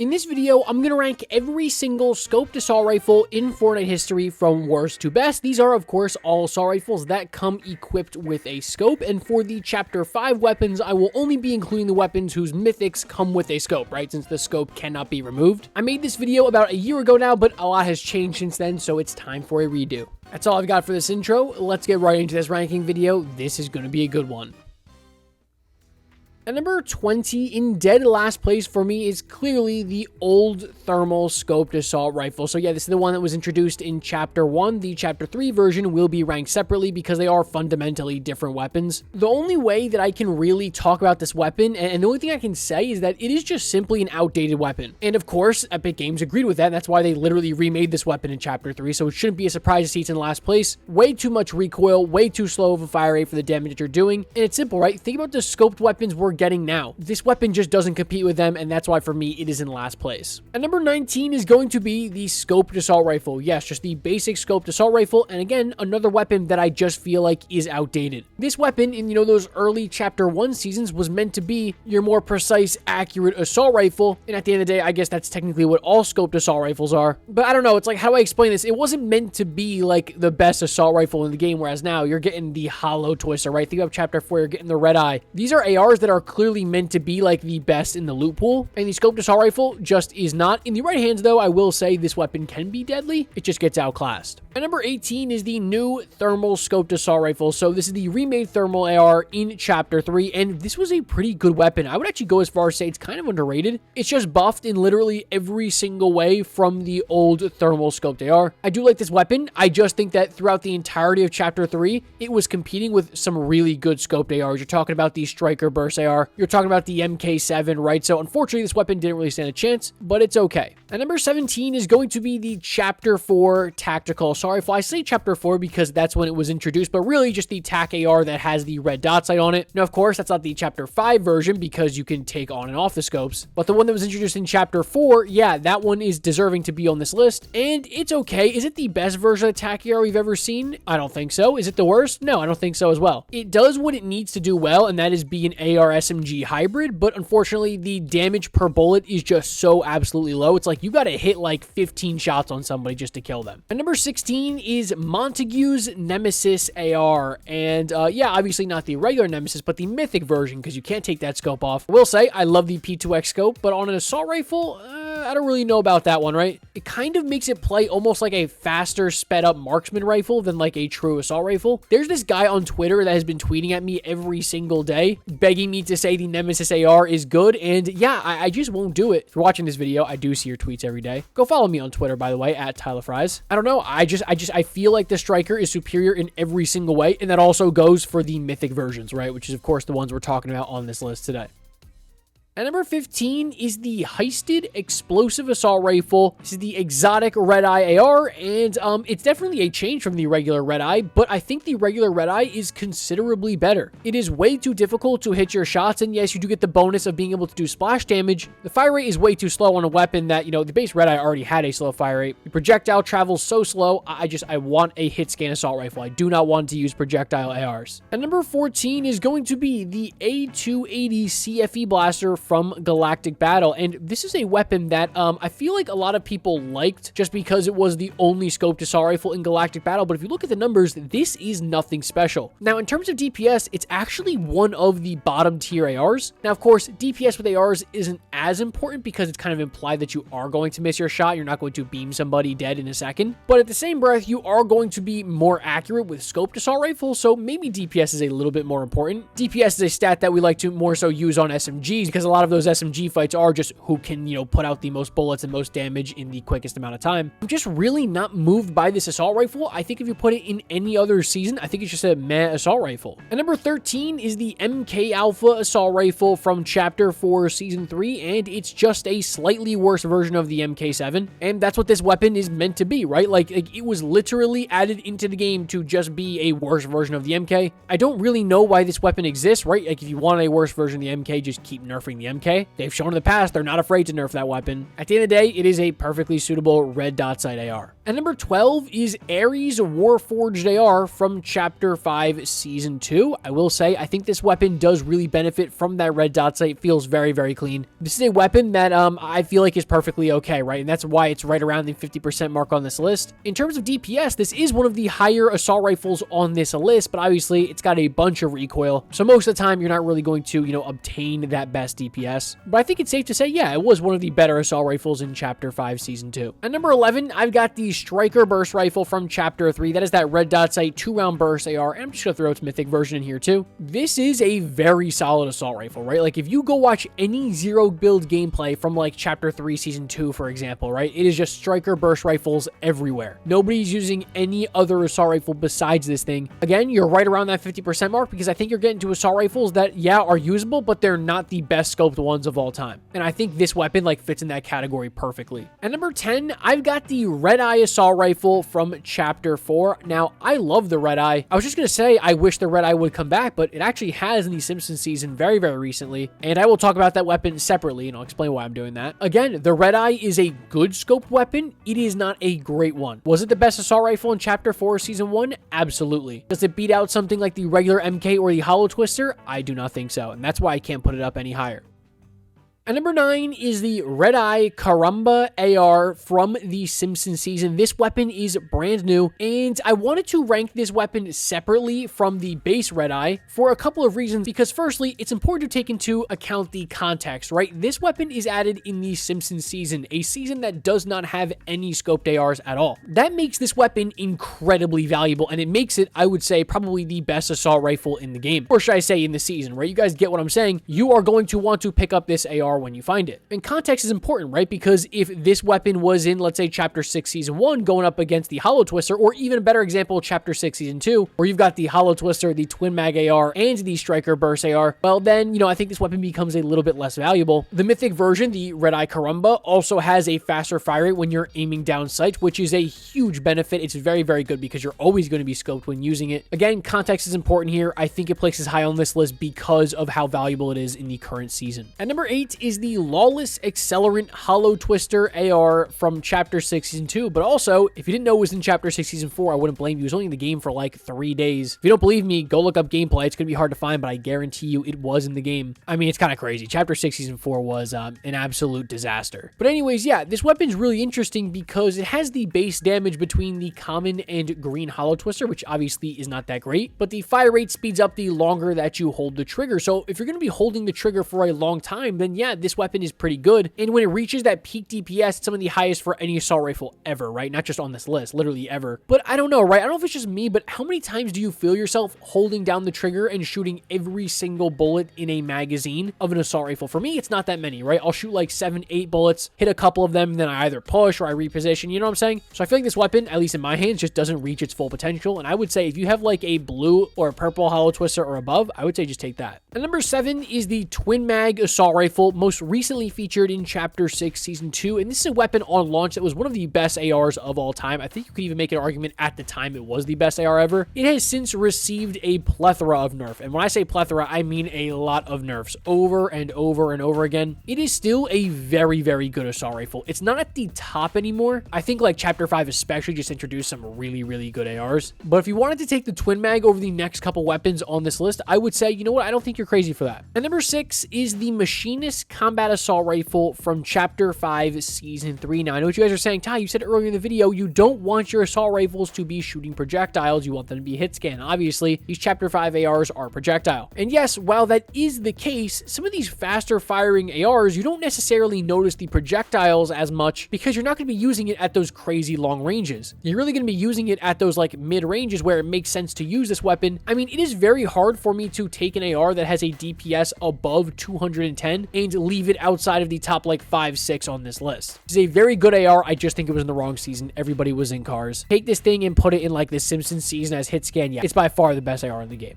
In this video, I'm going to rank every single scoped assault rifle in Fortnite history from worst to best. These are, of course, all assault rifles that come equipped with a scope, and for the Chapter 5 weapons, I will only be including the weapons whose mythics come with a scope, right, since the scope cannot be removed. I made this video about a year ago now, but a lot has changed since then, so it's time for a redo. That's all I've got for this intro. Let's get right into this ranking video. This is going to be a good one. At number 20, in dead last place for me, is clearly the old thermal scoped assault rifle. So yeah, this is the one that was introduced in Chapter 1. The Chapter 3 version will be ranked separately because they are fundamentally different weapons. The only way that I can really talk about this weapon, and the only thing I can say, is that it is just simply an outdated weapon. And of course, Epic Games agreed with that, and that's why they literally remade this weapon in Chapter 3, so it shouldn't be a surprise to see it's in last place. Way too much recoil, way too slow of a fire rate for the damage that you're doing. And it's simple, right? Think about the scoped weapons we're getting now. This weapon just doesn't compete with them, and that's why for me it is in last place. At number 19 is going to be the scoped assault rifle. Yes, just the basic scoped assault rifle, and again, another weapon that I just feel like is outdated. This weapon in, those early Chapter 1 seasons was meant to be your more precise, accurate assault rifle, and at the end of the day, I guess that's technically what all scoped assault rifles are. But I don't know, it's like, how do I explain this? It wasn't meant to be like the best assault rifle in the game, whereas now you're getting the Holo twister, right? Think of Chapter 4, you're getting the red eye. These are ARs that are clearly meant to be like the best in the loot pool, and the scoped assault rifle just is not. In the right hands though, I will say this weapon can be deadly, it just gets outclassed. At number 18 is the new thermal scoped assault rifle. So this is the remade thermal AR in Chapter 3, and this was a pretty good weapon. I would actually go as far as say it's kind of underrated. It's just buffed in literally every single way from the old thermal scoped AR. I do like this weapon. I just think that throughout the entirety of Chapter 3, it was competing with some really good scoped ARs. You're talking about the Striker Burst AR, you're talking about the MK7, right? So unfortunately, this weapon didn't really stand a chance, but it's okay. At number 17 is going to be the Chapter 4 tactical assault rifle. I say Chapter 4 because that's when it was introduced, but really just the TAC AR that has the red dot sight on it. Now, of course, that's not the Chapter 5 version because you can take on and off the scopes, but the one that was introduced in Chapter 4, yeah, that one is deserving to be on this list, and it's okay. Is it the best version of TAC AR we've ever seen? I don't think so. Is it the worst? No, I don't think so as well. It does what it needs to do well, and that is be an AR SMG hybrid, but unfortunately, the damage per bullet is just so absolutely low. It's like you got to hit like 15 shots on somebody just to kill them. And number 16 is Montague's Nemesis AR. And yeah, obviously not the regular Nemesis, but the mythic version because you can't take that scope off. I will say, I love the P2X scope, but on an assault rifle, I don't really know about that one, right? It kind of makes it play almost like a faster, sped up marksman rifle than like a true assault rifle. There's this guy on Twitter that has been tweeting at me every single day, begging me to say the Nemesis AR is good, and yeah, I just won't do it. If you're watching this video, I do see your tweets every day. Go follow me on Twitter, by the way, at TYFRYZ. I don't know, I feel like the Striker is superior in every single way, and that also goes for the mythic versions, right? Which is, of course, the ones we're talking about on this list today. At number 15 is the Heisted Explosive Assault Rifle. This is the exotic Red Eye AR, and it's definitely a change from the regular Red Eye, but I think the regular Red Eye is considerably better. It is way too difficult to hit your shots, and yes, you do get the bonus of being able to do splash damage. The fire rate is way too slow on a weapon that, the base Red Eye already had a slow fire rate. The projectile travels so slow, I want a hit scan assault rifle. I do not want to use projectile ARs. At number 14 is going to be the A280 CFE Blaster from Galactic Battle, and this is a weapon that I feel like a lot of people liked just because it was the only scoped assault rifle in Galactic Battle, but if you look at the numbers, this is nothing special. Now, in terms of DPS, it's actually one of the bottom tier ARs. Now, of course, DPS with ARs isn't as important because it's kind of implied that you are going to miss your shot. You're not going to beam somebody dead in a second, but at the same breath, you are going to be more accurate with scoped assault rifles, so maybe DPS is a little bit more important. DPS is a stat that we like to more so use on SMGs because a lot of those SMG fights are just who can, put out the most bullets and most damage in the quickest amount of time. I'm just really not moved by this assault rifle. I think if you put it in any other season, I think it's just a meh assault rifle. And number 13 is the MK Alpha assault rifle from Chapter 4 Season 3, and it's just a slightly worse version of the MK7, and that's what this weapon is meant to be, right? Like it was literally added into the game to just be a worse version of the MK. I don't really know why this weapon exists, right? Like if you want a worse version of the MK, just keep nerfing the MK, they've shown in the past they're not afraid to nerf that weapon. At the end of the day, it is a perfectly suitable red dot sight AR. And number 12 is Ares Warforged AR from Chapter 5 Season 2. I will say, I think this weapon does really benefit from that red dot sight. It feels very, very clean. This is a weapon that I feel like is perfectly okay, right? And that's why it's right around the 50% mark on this list. In terms of DPS, this is one of the higher assault rifles on this list, but obviously it's got a bunch of recoil. So most of the time, you're not really going to, obtain that best DPS. But I think it's safe to say, yeah, it was one of the better assault rifles in Chapter 5 Season 2. At number 11, I've got the Striker Burst Rifle from Chapter 3. That is that red dot sight 2-round burst AR, and I'm just going to throw its mythic version in here too. This is a very solid assault rifle, right? Like if you go watch any zero build gameplay from like Chapter 3 Season 2, for example, right? It is just Striker Burst Rifles everywhere. Nobody's using any other assault rifle besides this thing. Again, you're right around that 50% mark because I think you're getting to assault rifles that, yeah, are usable, but they're not the best scoped ones of all time. And I think this weapon like fits in that category perfectly. At number 10, I've got the Red Eye Assault Rifle from Chapter 4. Now, I love the Red Eye. I was just going to say I wish the Red Eye would come back, but it actually has in the Simpsons season very, very recently. And I will talk about that weapon separately, and I'll explain why I'm doing that. Again, the Red Eye is a good scoped weapon. It is not a great one. Was it the best assault rifle in Chapter 4 Season 1? Absolutely. Does it beat out something like the regular MK or the Holo Twister? I do not think so, and that's why I can't put it up any higher. And number 9 is the Red Eye Caramba AR from the Simpsons season. This weapon is brand new, and I wanted to rank this weapon separately from the base Red Eye for a couple of reasons, because firstly, it's important to take into account the context, right? This weapon is added in the Simpsons season, a season that does not have any scoped ARs at all. That makes this weapon incredibly valuable, and it makes it, I would say, probably the best assault rifle in the game. Or should I say in the season, right? You guys get what I'm saying? You are going to want to pick up this AR when you find it. And context is important, right? Because if this weapon was in, let's say, Chapter 6 Season 1 going up against the Holo Twister, or even a better example, Chapter 6 Season 2, where you've got the Holo Twister, the Twin Mag AR, and the Striker Burst AR, well then, I think this weapon becomes a little bit less valuable. The mythic version, the Red Eye Caramba, also has a faster fire rate when you're aiming down sights, which is a huge benefit. It's very, very good because you're always going to be scoped when using it. Again, context is important here. I think it places high on this list because of how valuable it is in the current season. At number 8 is the Lawless Accelerant Holo Twister AR from Chapter 6 Season 2, but also, if you didn't know it was in Chapter 6 Season 4, I wouldn't blame you. It was only in the game for like 3 days. If you don't believe me, go look up gameplay. It's going to be hard to find, but I guarantee you it was in the game. I mean, it's kind of crazy. Chapter 6 Season 4 was an absolute disaster. But anyways, yeah, this weapon's really interesting because it has the base damage between the common and green Holo Twister, which obviously is not that great, but the fire rate speeds up the longer that you hold the trigger. So if you're going to be holding the trigger for a long time, then yeah, this weapon is pretty good. And when it reaches that peak DPS, it's some of the highest for any assault rifle ever, right? Not just on this list, literally ever. But I don't know, right? I don't know if it's just me, but how many times do you feel yourself holding down the trigger and shooting every single bullet in a magazine of an assault rifle? For me, it's not that many, right? I'll shoot like 7, 8 bullets, hit a couple of them, then I either push or I reposition, you know what I'm saying? So I feel like this weapon, at least in my hands, just doesn't reach its full potential. And I would say if you have like a blue or a purple Holo Twister or above, I would say just take that. And number 7 is the Twin Mag Assault Rifle, most recently featured in Chapter 6 Season 2, and this is a weapon on launch that was one of the best ARs of all time. I think you could even make an argument at the time it was the best AR ever. It has since received a plethora of nerf, and when I say plethora, I mean a lot of nerfs over and over and over again. It is still a very, very good assault rifle. It's not at the top anymore. I think like Chapter 5 especially just introduced some really, really good ARs, but if you wanted to take the Twin Mag over the next couple weapons on this list, I would say, you know what, I don't think you're crazy for that. And number 6 is the Machinist Combat Assault Rifle from Chapter 5 Season 3. Now, I know what you guys are saying. Ty, you said earlier in the video, you don't want your assault rifles to be shooting projectiles. You want them to be hit scan. Obviously, these Chapter 5 ARs are projectile. And yes, while that is the case, some of these faster firing ARs, you don't necessarily notice the projectiles as much because you're not going to be using it at those crazy long ranges. You're really going to be using it at those like mid ranges where it makes sense to use this weapon. I mean, it is very hard for me to take an AR that has a DPS above 210 and leave it outside of the top like 5, 6 on this list. It's a very good AR. I just think it was in the wrong season. Everybody was in cars. Take this thing and put it in like the Simpsons season as hit scan. Yeah, it's by far the best AR in the game.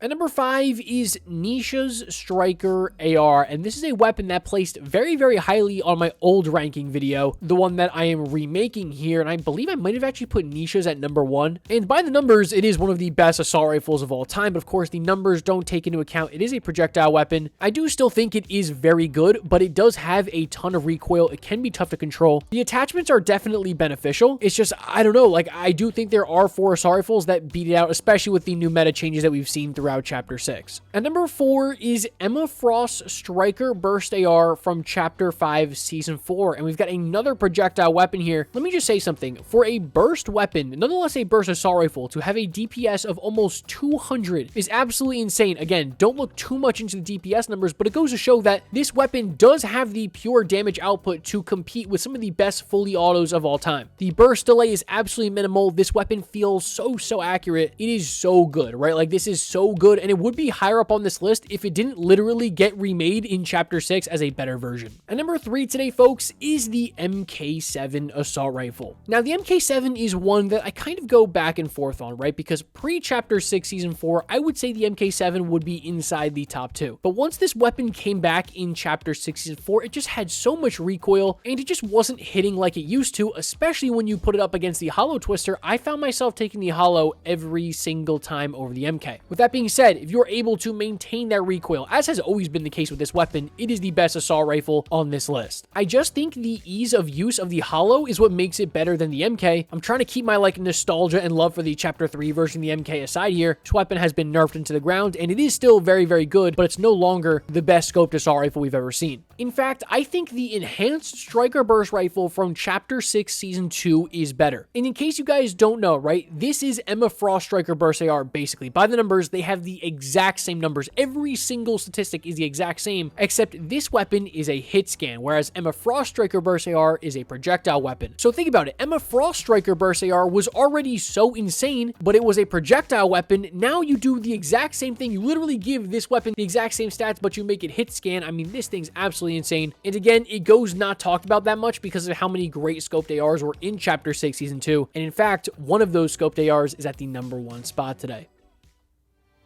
At number 5 is Nisha's Striker AR, and this is a weapon that placed very, very highly on my old ranking video, the one that I am remaking here, and I believe I might have actually put Nisha's at number 1. And by the numbers, it is one of the best assault rifles of all time, but of course the numbers don't take into account it is a projectile weapon. I do still think it is very good, but it does have a ton of recoil. It can be tough to control. The attachments are definitely beneficial. It's just, I don't know, like I do think there are 4 assault rifles that beat it out, especially with the new meta changes that we've seen throughout Chapter 6. At number 4 is Emma Frost's Striker Burst AR from Chapter 5, Season 4, and we've got another projectile weapon here. Let me just say something. For a burst weapon, nonetheless a burst assault rifle, to have a DPS of almost 200 is absolutely insane. Again, don't look too much into the DPS numbers, but it goes to show that this weapon does have the pure damage output to compete with some of the best fully autos of all time. The burst delay is absolutely minimal. This weapon feels so accurate. It is so good, right? Like this is so good, and it would be higher up on this list if it didn't literally get remade in Chapter 6 as a better version. And number 3 today, folks, is the MK7 assault rifle. Now, the MK7 is one that I kind of go back and forth on, right? Because pre-Chapter 6, Season 4, I would say the MK7 would be inside the top 2. But once this weapon came back in Chapter 6, Season 4, it just had so much recoil, and it just wasn't hitting like it used to, especially when you put it up against the Holo Twister. I found myself taking the Holo every single time over the MK. With that being said, if you're able to maintain that recoil, as has always been the case with this weapon, it is the best assault rifle on this list. I just think the ease of use of the Holo is what makes it better than the MK. I'm trying to keep my like nostalgia and love for the Chapter 3 version of the MK aside here. This weapon has been nerfed into the ground, and it is still very, very good, but it's no longer the best scoped assault rifle we've ever seen. In fact, I think the enhanced Striker Burst rifle from Chapter 6 Season 2 is better. And in case you guys don't know, right, this is Emma Frost Striker Burst AR basically. By the numbers, they have the exact same numbers. Every single statistic is the exact same, except this weapon is a hit scan, whereas Emma Frost Striker Burst AR is a projectile weapon. So think about it. Emma Frost Striker Burst AR was already so insane, but it was a projectile weapon. Now you do the exact same thing. You literally give this weapon the exact same stats, but you make it hit scan. I mean, this thing's absolutely insane. And again, it goes not talked about that much because of how many great scoped ARs were in Chapter 6 Season 2. And in fact, one of those scoped ARs is at the number 1 spot today.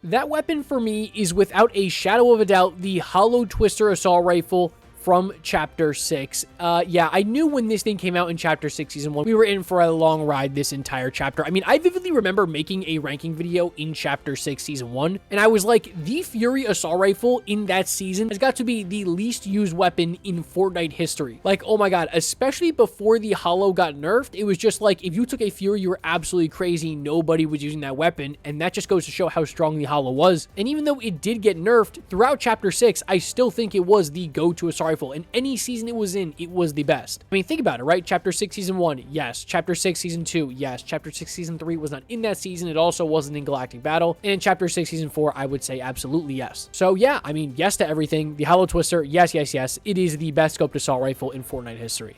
That weapon for me is without a shadow of a doubt the Holo Twister assault rifle from Chapter 6. Yeah, I knew when this thing came out in Chapter 6 Season 1, we were in for a long ride this entire chapter. I mean, I vividly remember making a ranking video in Chapter 6 Season 1, and I was like, the Fury assault rifle in that season has got to be the least used weapon in Fortnite history. Like, oh my god, especially before the Holo got nerfed, it was just like, if you took a Fury, you were absolutely crazy. Nobody was using that weapon, and that just goes to show how strong the Holo was. And even though it did get nerfed, throughout Chapter 6, I still think it was the go-to assault rifle. In any season it was in, it was the best. I mean, think about it, right? Chapter 6 Season 1, yes. Chapter 6 Season 2, yes. Chapter 6 Season 3 was not in that season. It also wasn't in Galactic Battle. And in Chapter 6 Season 4, I would say absolutely yes. So yeah, I mean, yes to everything. The Holo Twister, yes. It is the best scoped assault rifle in Fortnite history.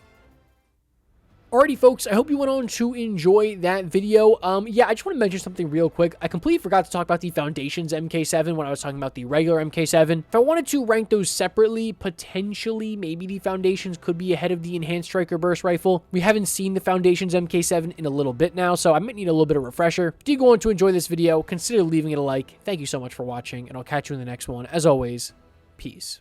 Alrighty, folks, I hope you went on to enjoy that video. Yeah, I just want to mention something real quick. I completely forgot to talk about the Foundations MK7 when I was talking about the regular MK7. If I wanted to rank those separately, potentially, maybe the Foundations could be ahead of the Enhanced Striker Burst Rifle. We haven't seen the Foundations MK7 in a little bit now, so I might need a little bit of refresher. If you go on to enjoy this video, consider leaving it a like. Thank you so much for watching, and I'll catch you in the next one. As always, peace.